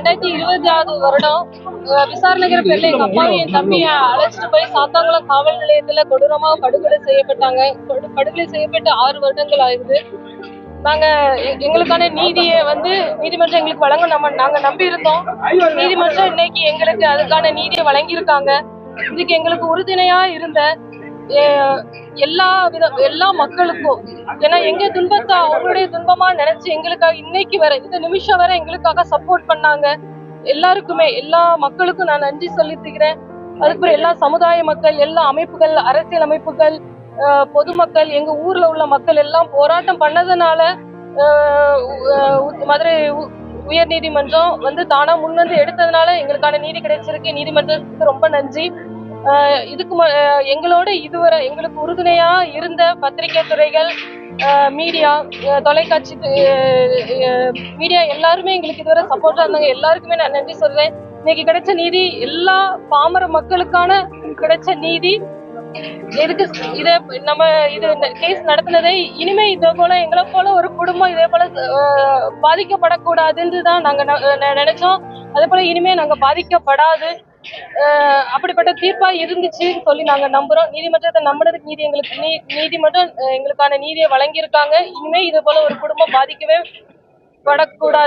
2020வது வருடம் விசாரணைங்கிற பேர்ல எங்க அப்பாவையும் என் தம்பியை அழைச்சிட்டு போய் சாத்தாங்குளம் காவல் நிலையத்துல கொடூரமா படுகொலை செய்யப்பட்டாங்க. படுகொலை செய்யப்பட்டு 6 வருடங்கள் ஆகுது. நாங்க எங்களுக்கான நீதியை நீதிமன்றம் எங்களுக்கு வழங்க நாங்க நம்பி இருந்தோம். நீதிமன்றம் இன்னைக்கு எங்களுக்கு அதுக்கான நீதியை வழங்கியிருக்காங்க. இதுக்கு எங்களுக்கு உறுதுணையா இருந்த எல்லா மக்களுக்கும், ஏன்னா எங்க துன்பத்தை அவங்களுடைய துன்பமா நினைச்சு எங்களுக்காக இன்னைக்கு வரை இந்த நிமிஷம் வரை எங்களுக்காக சப்போர்ட் பண்ணாங்க. எல்லாருக்குமே, எல்லா மக்களுக்கும் நான் நன்றி செலுத்துகிறேன். அதுக்கப்புறம் எல்லா சமுதாய மக்கள், எல்லா அமைப்புகள், அரசியல் அமைப்புகள், பொதுமக்கள், எங்க ஊர்ல உள்ள மக்கள் எல்லாம் போராட்டம் பண்ணதுனால மதுரை உயர் நீதிமன்றம் தானா முன்வந்து எடுத்ததுனால எங்களுக்கான நீதி கிடைச்சிருக்கு. நீதிமன்றத்துக்கு ரொம்ப நன்றி. எங்களோட இதுவரை எங்களுக்கு உறுதுணையா இருந்த பத்திரிகை துறைகள், மீடியா, தொலைக்காட்சி மீடியா எல்லாருமே எங்களுக்கு இதுவரை சப்போர்ட்டா இருந்தாங்க. எல்லாருக்குமே நான் நன்றி சொல்றேன். இன்னைக்கு கிடைச்ச நீதி எல்லா பாமர மக்களுக்கான கிடைச்ச நீதி. எதுக்கு இது கேஸ் நடத்தினதை இனிமே இதே போல எங்களை போல ஒரு குடும்பம் இதே போல பாதிக்கப்படக்கூடாதுன்னு தான் நாங்க நினைச்சோம். அதே போல இனிமே நாங்க பாதிக்கப்படாது, அப்படிப்பட்ட தீர்ப்பா இருந்துச்சுன்னு சொல்லி நாங்க நம்புறோம். நீதிமன்றத்தை நம்பினதுக்கு நீதிமன்றம் எங்களுக்கான நீதியை வழங்கியிருக்காங்க. இனிமே இது போல ஒரு குடும்பம் பாதிக்கவே படக்கூடாது.